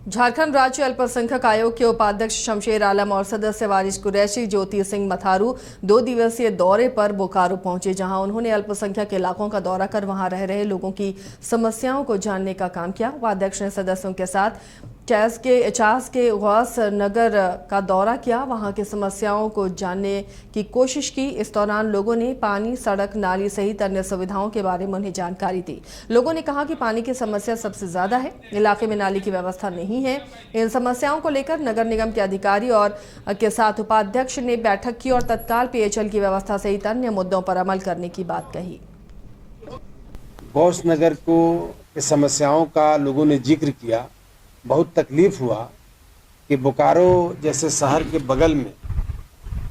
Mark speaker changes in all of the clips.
Speaker 1: झारखंड राज्य अल्पसंख्यक आयोग के उपाध्यक्ष शमशेर आलम और सदस्य वारिस कुरैशी ज्योति सिंह मथारू 2 दिवसीय दौरे पर बोकारो पहुंचे, जहां उन्होंने अल्पसंख्यक इलाकों का दौरा कर वहां रह रहे लोगों की समस्याओं को जानने का काम किया। उपाध्यक्ष ने सदस्यों के साथ चास के गौस नगर का दौरा किया, वहां की समस्याओं को जानने की कोशिश की। इस दौरान लोगों ने पानी, सड़क, नाली सहित अन्य सुविधाओं के बारे में उन्हें जानकारी दी। लोगों ने कहा कि पानी की समस्या सबसे ज्यादा है, इलाके में नाली की व्यवस्था नहीं है। इन समस्याओं को लेकर नगर निगम के अधिकारी और के साथ उपाध्यक्ष ने बैठक की और तत्काल पेयजल की व्यवस्था सहित अन्य मुद्दों पर अमल करने की बात कही।
Speaker 2: गौस नगर को समस्याओं का लोगों ने जिक्र किया। बहुत तकलीफ हुआ कि बोकारो जैसे शहर के बगल में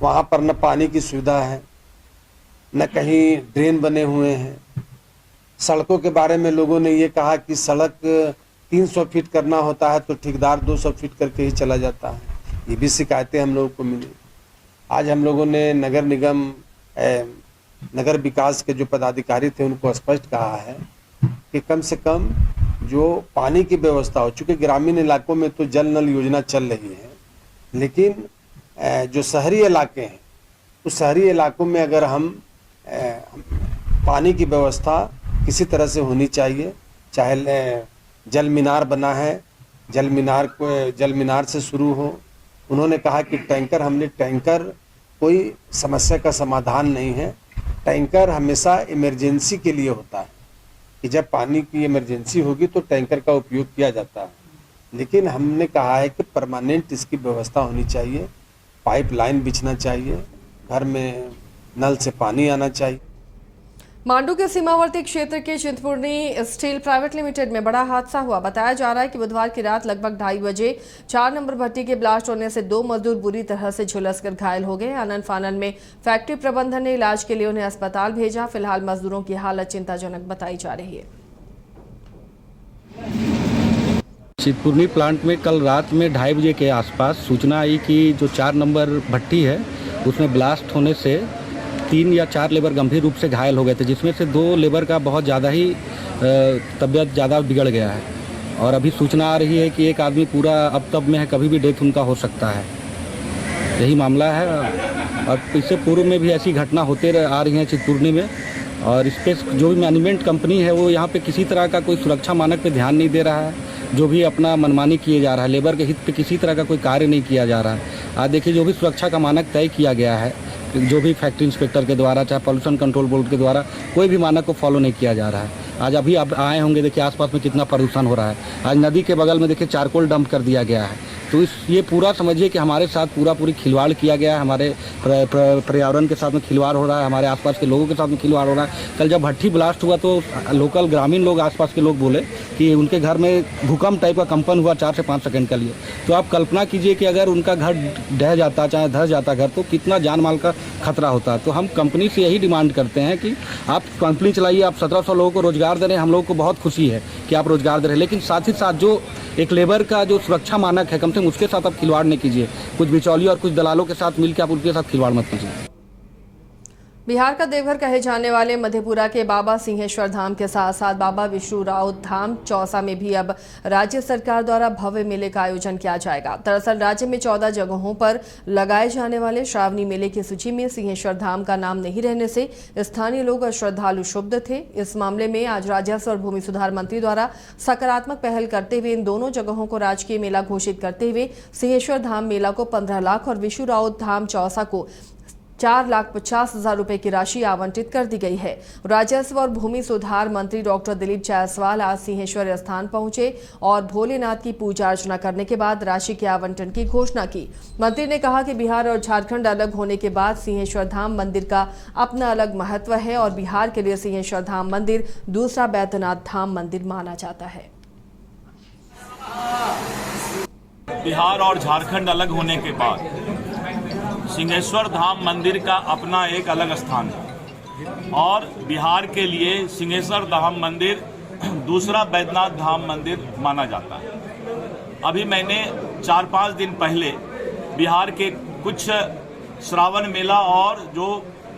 Speaker 2: वहाँ पर न पानी की सुविधा है, न कहीं ड्रेन बने हुए हैं। सड़कों के बारे में लोगों ने ये कहा कि सड़क 300 फीट करना होता है तो ठेकेदार 200 फीट करके ही चला जाता है। ये भी शिकायतें हम लोगों को मिली। आज हम लोगों ने नगर निगम नगर विकास के जो पदाधिकारी थे उनको स्पष्ट कहा है कि कम से कम जो पानी की व्यवस्था हो, चूँकि ग्रामीण इलाकों में तो जल नल योजना चल रही है, लेकिन जो शहरी इलाके हैं उस शहरी इलाकों में अगर हम पानी की व्यवस्था किसी तरह से होनी चाहिए। चाहे जल मीनार बना है, जल मीनार से शुरू हो। उन्होंने कहा कि टैंकर कोई समस्या का समाधान नहीं है। टैंकर हमेशा इमरजेंसी के लिए होता है कि जब पानी की इमरजेंसी होगी तो टैंकर का उपयोग किया जाता है, लेकिन हमने कहा है कि परमानेंट इसकी व्यवस्था होनी चाहिए। पाइपलाइन बिछना चाहिए, घर में नल से पानी आना चाहिए।
Speaker 1: मांडू के सीमावर्ती क्षेत्र के चिंतपूर्णी स्टील प्राइवेट लिमिटेड में बड़ा हादसा हुआ। बताया जा रहा है कि बुधवार की रात लगभग 2:30 बजे 4 नंबर भट्टी के ब्लास्ट होने से 2 मजदूर बुरी तरह से झुलसकर घायल हो गए। आनन फानन में फैक्ट्री प्रबंधन ने इलाज के लिए उन्हें अस्पताल भेजा। फिलहाल मजदूरों की हालत चिंताजनक बताई जा रही है।
Speaker 3: चिंतपूर्णी प्लांट में कल रात में 2:30 बजे के आसपास सूचना आई कि जो 4 नंबर भट्टी है उसमें ब्लास्ट होने से 3 या 4 लेबर गंभीर रूप से घायल हो गए थे, जिसमें से 2 लेबर का बहुत ज़्यादा ही तबीयत ज़्यादा बिगड़ गया है। और अभी सूचना आ रही है कि एक आदमी पूरा अब तब में है, कभी भी डेथ उनका हो सकता है। यही मामला है। और इससे पूर्व में भी ऐसी घटना होते आ रही हैं चिंतपूर्णी में। और इस पर जो भी मैनेजमेंट कंपनी है वो यहाँ पे किसी तरह का कोई सुरक्षा मानक पे ध्यान नहीं दे रहा है, जो भी अपना मनमानी किए जा रहा है। लेबर के हित पे किसी तरह का कोई कार्य नहीं किया जा रहा है। आज देखिए, जो भी सुरक्षा का मानक तय किया गया है, जो भी फैक्ट्री इंस्पेक्टर के द्वारा, चाहे पॉल्यूशन कंट्रोल बोर्ड के द्वारा, कोई भी मानक को फॉलो नहीं किया जा रहा है। आज अभी आप आए होंगे, देखिए आसपास में कितना प्रदूषण हो रहा है। आज नदी के बगल में देखिए चारकोल डंप कर दिया गया है। तो ये पूरा समझिए कि हमारे साथ पूरी खिलवाड़ किया गया है। हमारे पर्यावरण के साथ में खिलवाड़ हो रहा है, हमारे आसपास के लोगों के साथ में खिलवाड़ हो रहा है। कल जब भट्टी ब्लास्ट हुआ तो लोकल ग्रामीण लोग, आसपास के लोग बोले कि उनके घर में भूकंप टाइप का कंपन हुआ 4 से 5 सेकंड के लिए। तो आप कल्पना कीजिए कि अगर उनका घर ढह जाता, चाहे धस जाता घर, तो कितना जान माल का खतरा होता। तो हम कंपनी से यही डिमांड करते हैं कि आप कंपनी चलाइए, आप 1700 लोगों को रोजगार दे रहे हैं। हम लोगों को बहुत खुशी है कि आप रोजगार दे रहे हैं, लेकिन साथ ही साथ जो एक लेबर का जो सुरक्षा मानक है, कम से कम उसके साथ आप खिलवाड़ नहीं कीजिए। कुछ बिचौलियों और कुछ दलालों के साथ मिलकर आप उनके साथ खिलवाड़ मत कीजिए।
Speaker 1: बिहार का देवघर कहे जाने वाले मधेपुरा के बाबा सिंहेश्वर धाम के साथ साथ बाबा विष्णु राउत धाम चौसा में भी अब राज्य सरकार द्वारा भव्य मेले का आयोजन किया जाएगा। दरअसल राज्य में 14 जगहों पर लगाए जाने वाले श्रावणी मेले की सूची में सिंहेश्वर धाम का नाम नहीं रहने से स्थानीय लोग और श्रद्धालु क्षुब्ध थे। इस मामले में आज राजस्व और भूमि सुधार मंत्री द्वारा सकारात्मक पहल करते हुए इन दोनों जगहों को राजकीय मेला घोषित करते हुए सिंहेश्वर धाम मेला को 15 लाख और विष्णु राउत धाम चौसा को 4,50,000 रुपए की राशि आवंटित कर दी गई है। राजस्व और भूमि सुधार मंत्री डॉक्टर दिलीप जायसवाल आज सिंहेश्वर स्थान पहुंचे और भोलेनाथ की पूजा अर्चना करने के बाद राशि के आवंटन की घोषणा की। मंत्री ने कहा कि बिहार और झारखंड अलग होने के बाद सिंहेश्वर धाम मंदिर का अपना अलग महत्व है और बिहार के लिए सिंहेश्वर धाम मंदिर दूसरा बैद्यनाथ धाम मंदिर माना जाता है।
Speaker 4: बिहार और झारखंड अलग होने के बाद सिंहेश्वर धाम मंदिर का अपना एक अलग स्थान है और बिहार के लिए सिंहेश्वर धाम मंदिर दूसरा बैद्यनाथ धाम मंदिर माना जाता है। अभी मैंने 4-5 दिन पहले बिहार के कुछ श्रावण मेला और जो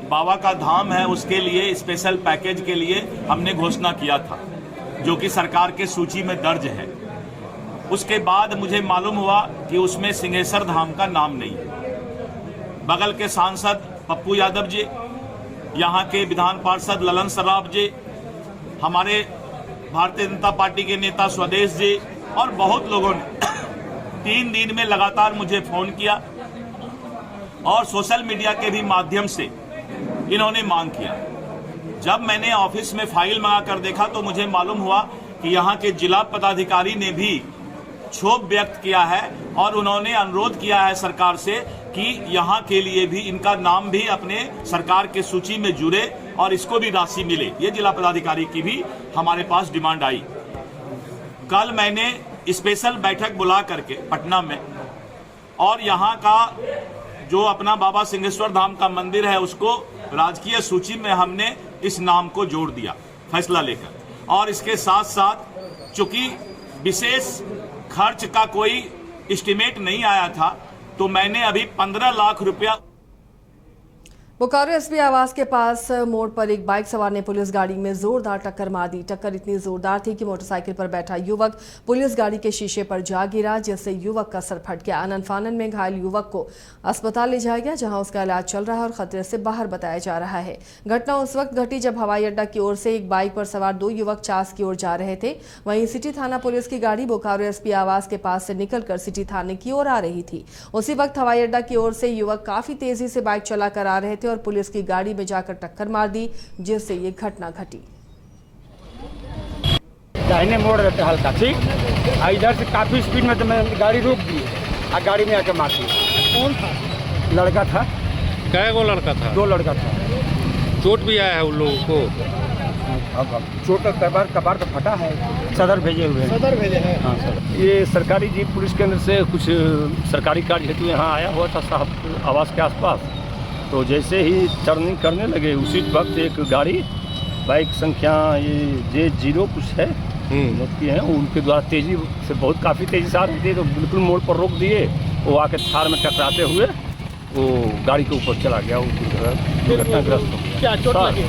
Speaker 4: बाबा का धाम है उसके लिए स्पेशल पैकेज के लिए हमने घोषणा किया था, जो कि सरकार के सूची में दर्ज है। उसके बाद मुझे मालूम हुआ कि उसमें सिंहेश्वर धाम का नाम नहीं है। बगल के सांसद पप्पू यादव जी, यहाँ के विधान पार्षद ललन सराफ जी, हमारे भारतीय जनता पार्टी के नेता स्वदेश जी और बहुत लोगों ने 3 दिन में लगातार मुझे फोन किया और सोशल मीडिया के भी माध्यम से इन्होंने मांग किया। जब मैंने ऑफिस में फाइल मंगा कर देखा तो मुझे मालूम हुआ कि यहाँ के जिला पदाधिकारी ने भी क्षोभ व्यक्त किया है और उन्होंने अनुरोध किया है सरकार से कि यहाँ के लिए भी इनका नाम भी अपने सरकार के सूची में जुड़े और इसको भी राशि मिले। ये जिला पदाधिकारी की भी हमारे पास डिमांड आई। कल मैंने स्पेशल बैठक बुला करके पटना में और यहाँ का जो अपना बाबा सिंहेश्वर धाम का मंदिर है उसको राजकीय सूची में हमने इस नाम को जोड़ दिया फैसला लेकर, और इसके साथ साथ चूंकि विशेष खर्च का कोई एस्टिमेट नहीं आया था तो मैंने अभी 15 लाख रुपया।
Speaker 1: बोकारो एसपी आवास के पास मोड़ पर एक बाइक सवार ने पुलिस गाड़ी में जोरदार टक्कर मार दी। टक्कर इतनी जोरदार थी कि मोटरसाइकिल पर बैठा युवक पुलिस गाड़ी के शीशे पर जा गिरा, जिससे युवक का सर फट गया। आनन फानन में घायल युवक को अस्पताल ले जाया गया, जहां उसका इलाज चल रहा है और खतरे से बाहर बताया जा रहा है। घटना उस वक्त घटी जब हवाई अड्डा की ओर से एक बाइक पर सवार 2 युवक चास की ओर जा रहे थे। वहीं सिटी थाना पुलिस की गाड़ी बोकारो एसपी आवास के पास से निकलकर सिटी थाने की ओर आ रही थी। उसी वक्त हवाई अड्डा की ओर से युवक काफी तेजी से बाइक चलाकर आ रहे थे और पुलिस की गाड़ी में जाकर टक्कर मार दी, जिससे ये घटना घटी।
Speaker 5: दाहिने मोड़ रहते हल्का ठीक, इधर से काफी स्पीड में तो मैं गाड़ी रोक दी और गाड़ी में आके मार दी। कौन था? लड़का था।
Speaker 6: कै गो लड़का था?
Speaker 5: 2 लड़का था।
Speaker 6: चोट भी आया है उन लोगों को?
Speaker 5: चोट कबार तो फटा है, सदर भेजे हुए हैं।
Speaker 7: सदर भेजे हैं?
Speaker 5: हाँ सर। ये सरकारी जीप पुलिस केंद्र से कुछ सरकारी कार्य हेतु यहाँ आया हुआ था साहब आवास के आसपास। तो जैसे ही टर्निंग करने लगे उसी वक्त एक गाड़ी बाइक संख्या ये J0 कुछ है नोट की है, उनके द्वारा तेजी से बहुत काफ़ी तेजी से आ रही थी तो बिल्कुल मोड़ पर रोक दिए। वो आके थार में टकराते हुए वो गाड़ी के ऊपर चला गया, दुर्घटनाग्रस्त हो गया।
Speaker 7: क्या चोट लगी?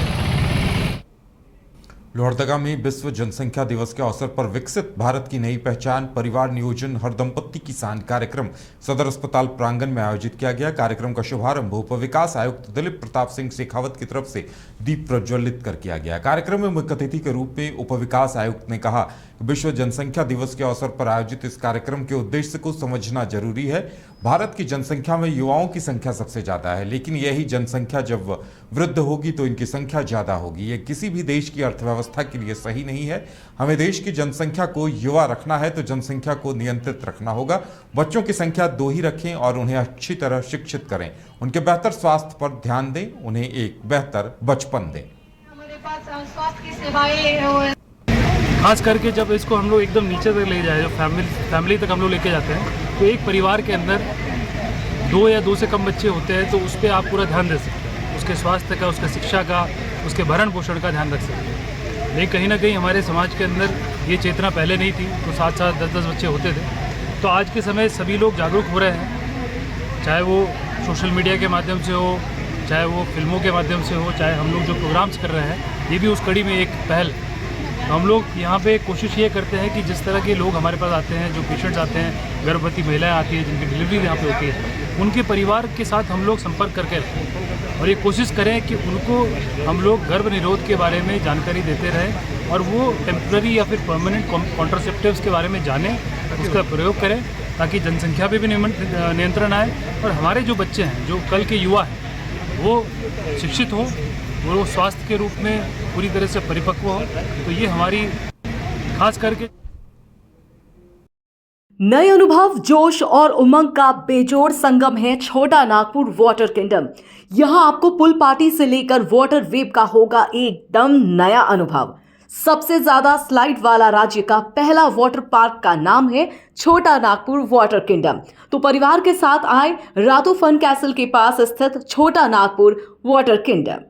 Speaker 8: लोहरदगा में विश्व जनसंख्या दिवस के अवसर पर विकसित भारत की नई पहचान परिवार नियोजन हर दंपत्ति की शान कार्यक्रम सदर अस्पताल प्रांगण में आयोजित किया गया। कार्यक्रम का शुभारंभ उप विकास आयुक्त दिलीप प्रताप सिंह शेखावत की तरफ से दीप प्रज्वलित कर किया गया। कार्यक्रम में मुख्य अतिथि के रूप में उप विकास आयुक्त ने कहा कि विश्व जनसंख्या दिवस के अवसर पर आयोजित इस कार्यक्रम के उद्देश्य को समझना जरूरी है। भारत की जनसंख्या में युवाओं की संख्या सबसे ज्यादा है, लेकिन यही जनसंख्या जब वृद्ध होगी तो इनकी संख्या ज्यादा होगी। ये किसी भी देश की अर्थव्यवस्था के लिए सही नहीं है। हमें देश की जनसंख्या को युवा रखना है तो जनसंख्या को नियंत्रित रखना होगा। बच्चों की संख्या 2 ही रखें और उन्हें अच्छी तरह शिक्षित करें, उनके बेहतर स्वास्थ्य पर ध्यान दें, उन्हें एक बेहतर बचपन दें।
Speaker 9: हमारे पास स्वास्थ्य की सेवाएं
Speaker 10: खास करके जब इसको हम लोग एकदम नीचे तक ले जाए, जब फैमिली तक हम लोग लेके जाते हैं तो एक परिवार के अंदर 2 या 2 से कम बच्चे होते हैं तो उस पर आप पूरा ध्यान दे सकते हैं, उसके स्वास्थ्य का, उसके शिक्षा का, उसके भरण पोषण का ध्यान रख सकते हैं। लेकिन कहीं ना कहीं हमारे समाज के अंदर ये चेतना पहले नहीं थी, तो 7-7, 10-10 बच्चे होते थे। तो आज के समय सभी लोग जागरूक हो रहे हैं, चाहे वो सोशल मीडिया के माध्यम से हो, चाहे वो फिल्मों के माध्यम से हो, चाहे हम लोग जो प्रोग्राम्स कर रहे हैं, ये भी उस कड़ी में एक पहल। हम लोग यहाँ पे कोशिश ये करते हैं कि जिस तरह के लोग हमारे पास आते हैं, जो पेशेंट्स आते हैं, गर्भवती महिलाएं आती हैं जिनकी डिलीवरी यहाँ पे होती है, उनके परिवार के साथ हम लोग संपर्क करके रखें और ये कोशिश करें कि उनको हम लोग गर्भ निरोध के बारे में जानकारी देते रहें और वो टेम्प्रेरी या फिर परमानेंट कॉन्ट्रासेप्टिव्स के बारे में जानें, उसका प्रयोग करें ताकि जनसंख्या पे भी नियंत्रण आए और हमारे जो बच्चे हैं, जो कल के युवा हैं, वो शिक्षित हों, वो स्वास्थ्य के रूप में पूरी तरह से परिपक्व हो। तो ये हमारी खास करके
Speaker 11: नए अनुभव, जोश और उमंग का बेजोड़ संगम है छोटा नागपुर वाटर किंगडम। यहां आपको पुल पार्टी से लेकर वाटर वेव का होगा एकदम नया अनुभव। सबसे ज्यादा स्लाइड वाला राज्य का पहला वाटर पार्क का नाम है छोटा नागपुर वाटर किंगडम। तो परिवार के साथ आए रातू फन कैसल के पास स्थित छोटा नागपुर वाटर किंगडम।